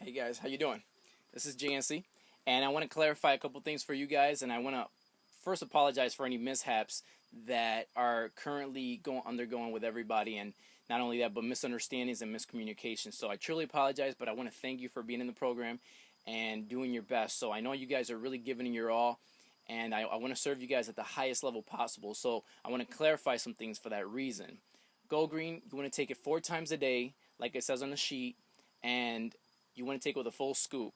Hey guys, how you doing? This is JNC, and I want to clarify a couple things for you guys, and I want to first apologize for any mishaps that are currently undergoing with everybody, and not only that, but misunderstandings and miscommunication. So I truly apologize, but I want to thank you for being in the program and doing your best. So I know you guys are really giving your all, and I want to serve you guys at the highest level possible. So I want to clarify some things for that reason. Gogreen, you want to take it 4 times a day, like it says on the sheet, and you want to take it with a full scoop.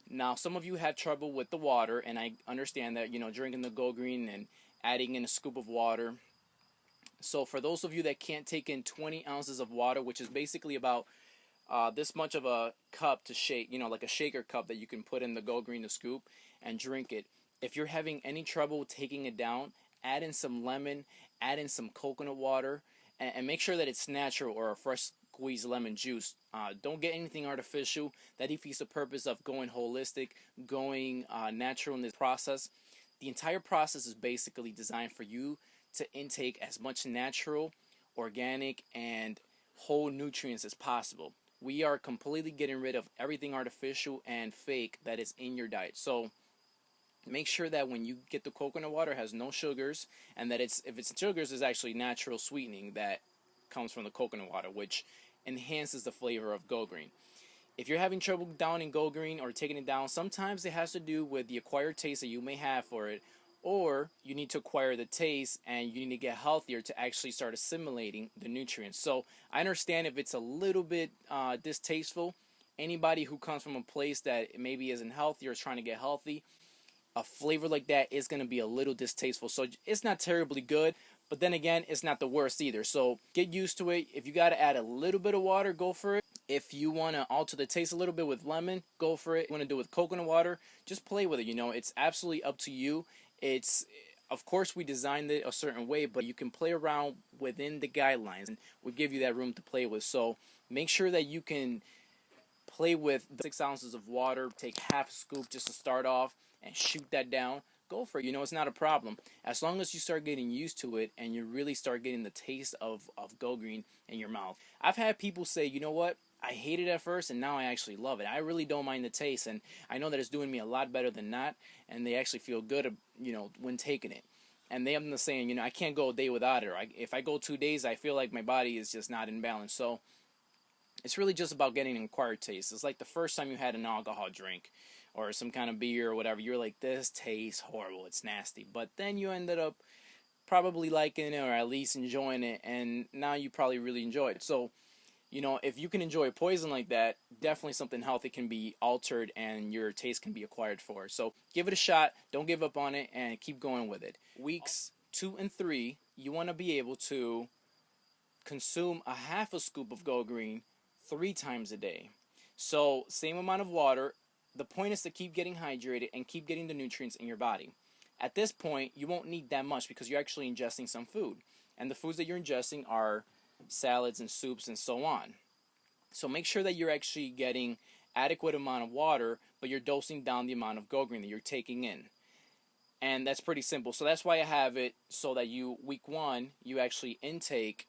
Now, some of you have trouble with the water, and I understand that, drinking the Gogreen and adding in a scoop of water. So for those of you that can't take in 20 ounces of water, which is basically about this much of a cup to shake, like a shaker cup that you can put in the Gogreen to scoop and drink it. If you're having any trouble taking it down, add in some lemon, add in some coconut water, and make sure that it's natural or a fresh squeezed lemon juice. Don't get anything artificial. That defeats the purpose of going holistic, going natural in this process. The entire process is basically designed for you to intake as much natural, organic, and whole nutrients as possible. We are completely getting rid of everything artificial and fake that is in your diet. So make sure that when you get the coconut water, it has no sugars, and that if it's sugars, it's actually natural sweetening that comes from the coconut water, which enhances the flavor of Gogreen. If you're having trouble downing Gogreen or taking it down, sometimes it has to do with the acquired taste that you may have for it, or you need to acquire the taste and you need to get healthier to actually start assimilating the nutrients. So I understand if it's a little bit distasteful. Anybody who comes from a place that maybe isn't healthy or is trying to get healthy, a flavor like that is going to be a little distasteful. So it's not terribly good, but then again, it's not the worst either. So get used to it. If you got to add a little bit of water, go for it. If you want to alter the taste a little bit with lemon, go for it. If you want to do it with coconut water, just play with it. It's absolutely up to you. Of course, we designed it a certain way, but you can play around within the guidelines, and we give you that room to play with. So make sure that you can play with the 6 ounces of water, take half a scoop just to start off, and shoot that down. Go for it. It's not a problem. As long as you start getting used to it and you really start getting the taste of Gogreen in your mouth. I've had people say, you know what? I hated it at first, and now I actually love it. I really don't mind the taste, and I know that it's doing me a lot better than not, and they actually feel good, when taking it. And they end up saying, I can't go a day without it. Or if I go 2 days, I feel like my body is just not in balance. So it's really just about getting an acquired taste. It's like the first time you had an alcohol drink or some kind of beer or whatever. You're like, this tastes horrible. It's nasty. But then you ended up probably liking it or at least enjoying it, and now you probably really enjoy it. So if you can enjoy a poison like that, definitely something healthy can be altered and your taste can be acquired for. So give it a shot, don't give up on it, and keep going with it. Weeks 2 and 3, you want to be able to consume a half a scoop of Gogreen 3 times a day. So same amount of water. The point is to keep getting hydrated and keep getting the nutrients in your body. At this point, you won't need that much because you're actually ingesting some food. And the foods that you're ingesting are salads and soups and so on. So make sure that you're actually getting adequate amount of water, but you're dosing down the amount of Gogreen that you're taking in. And that's pretty simple. So that's why I have it so that week 1, you actually intake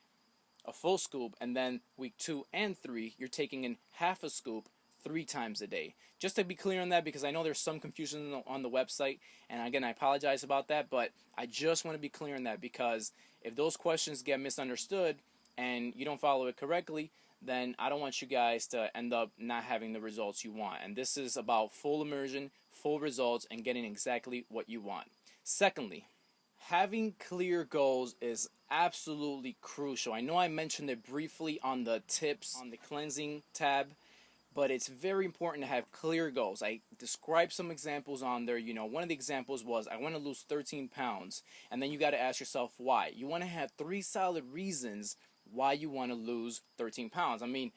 a full scoop, and then week 2 and 3, you're taking in half a scoop 3 times a day. Just to be clear on that, because I know there's some confusion on the website, and again, I apologize about that, but I just want to be clear on that, because if those questions get misunderstood and you don't follow it correctly, then I don't want you guys to end up not having the results you want. And this is about full immersion, full results, and getting exactly what you want. Secondly, having clear goals is absolutely crucial. I know I mentioned it briefly on the tips on the cleansing tab, but it's very important to have clear goals. I described some examples on there. One of the examples was, I want to lose 13 pounds. And then you got to ask yourself why. You want to have 3 solid reasons why you want to lose 13 pounds. I mean,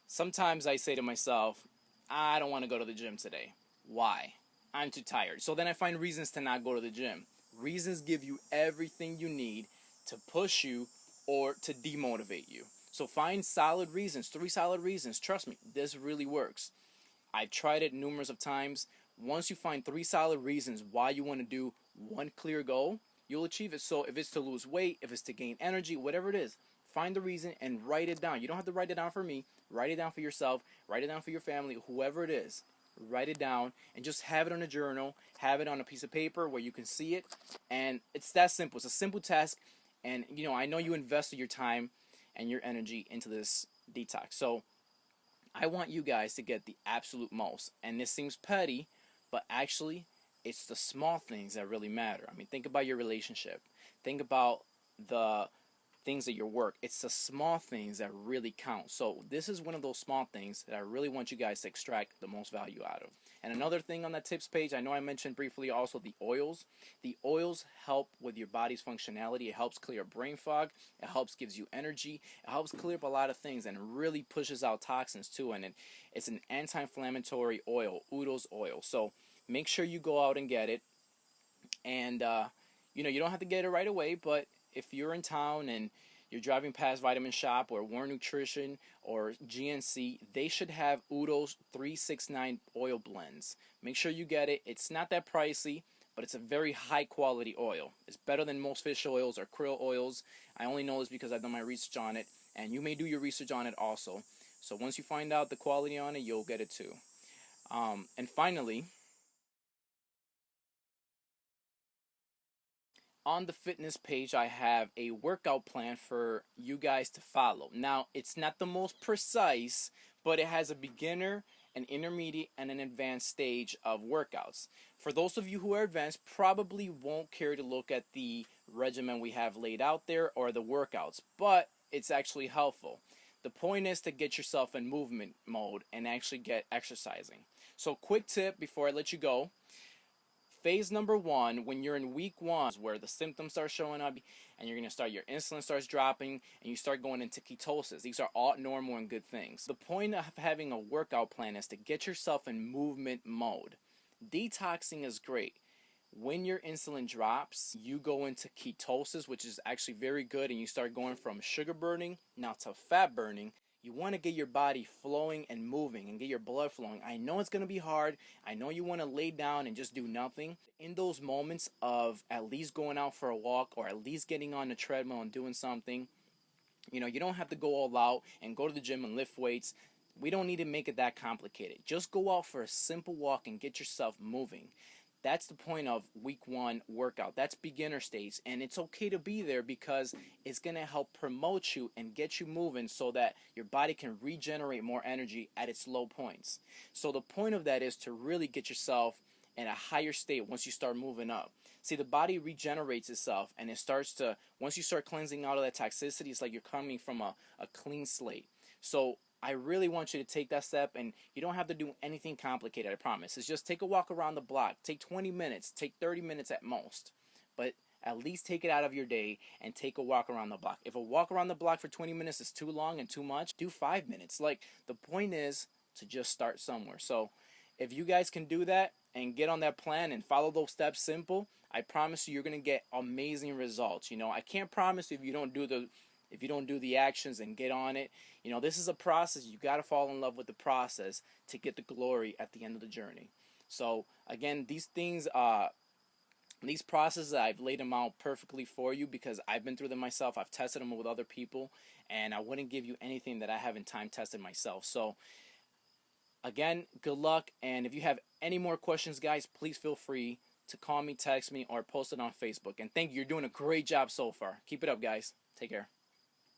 sometimes I say to myself, I don't want to go to the gym today. Why? I'm too tired. So then I find reasons to not go to the gym. Reasons give you everything you need to push you or to demotivate you. So find solid reasons, 3 solid reasons. Trust me, this really works. I've tried it numerous of times. Once you find 3 solid reasons why you want to do one clear goal, you'll achieve it. So if it's to lose weight, if it's to gain energy, whatever it is, find the reason and write it down. You don't have to write it down for me. Write it down for yourself. Write it down for your family, whoever it is. Write it down and just have it on a journal. Have it on a piece of paper where you can see it. And it's that simple. It's a simple task. And, you know, I know you invested your time and your energy into this detox. So I want you guys to get the absolute most. And this seems petty, but actually it's the small things that really matter. I mean, think about your relationship. Think about the things at your work. It's the small things that really count. So this is one of those small things that I really want you guys to extract the most value out of. And another thing on that tips page, I know I mentioned briefly also the oils. The oils help with your body's functionality. It helps clear brain fog. It helps gives you energy. It helps clear up a lot of things, and it really pushes out toxins too. And it's an anti-inflammatory oil, Udo's oil. So make sure you go out and get it. And you know, you don't have to get it right away, but if you're in town and you're driving past Vitamin Shop or Warren Nutrition or GNC, they should have Udo's 369 oil blends. Make sure you get it. It's not that pricey, but it's a very high quality oil. It's better than most fish oils or krill oils. I only know this because I've done my research on it, and you may do your research on it also. So once you find out the quality on it, you'll get it too. And finally, on the fitness page, I have a workout plan for you guys to follow. Now, it's not the most precise, but it has a beginner, an intermediate, and an advanced stage of workouts. For those of you who are advanced, probably won't care to look at the regimen we have laid out there or the workouts, but it's actually helpful. The point is to get yourself in movement mode and actually get exercising. So quick tip before I let you go. Phase number 1, when you're in week 1, is where the symptoms start showing up and you're going to start, your insulin starts dropping and you start going into ketosis. These are all normal and good things. The point of having a workout plan is to get yourself in movement mode. Detoxing is great. When your insulin drops, you go into ketosis, which is actually very good, and you start going from sugar burning now to fat burning. You want to get your body flowing and moving and get your blood flowing. I know it's going to be hard. I know you want to lay down and just do nothing. In those moments of at least going out for a walk or at least getting on the treadmill and doing something, you know, you don't have to go all out and go to the gym and lift weights. We don't need to make it that complicated. Just go out for a simple walk and get yourself moving. That's the point of week 1 workout. That's beginner stage, and it's okay to be there because it's going to help promote you and get you moving so that your body can regenerate more energy at its low points. So the point of that is to really get yourself in a higher state once you start moving up. See, the body regenerates itself, and it starts to, once you start cleansing out of that toxicity, it's like you're coming from a clean slate. So I really want you to take that step, and you don't have to do anything complicated, I promise. It's just take a walk around the block. Take 20 minutes. Take 30 minutes at most. But at least take it out of your day and take a walk around the block. If a walk around the block for 20 minutes is too long and too much, do 5 minutes. Like, the point is to just start somewhere. So if you guys can do that and get on that plan and follow those steps simple, I promise you're going to get amazing results. You know, I can't promise if you don't do the actions and get on it. You know, this is a process. You got to fall in love with the process to get the glory at the end of the journey. So again, these things, these processes, I've laid them out perfectly for you because I've been through them myself. I've tested them with other people, and I wouldn't give you anything that I haven't time tested myself. So again, good luck. And if you have any more questions, guys, please feel free to call me, text me, or post it on Facebook. And thank you. You're doing a great job so far. Keep it up, guys. Take care.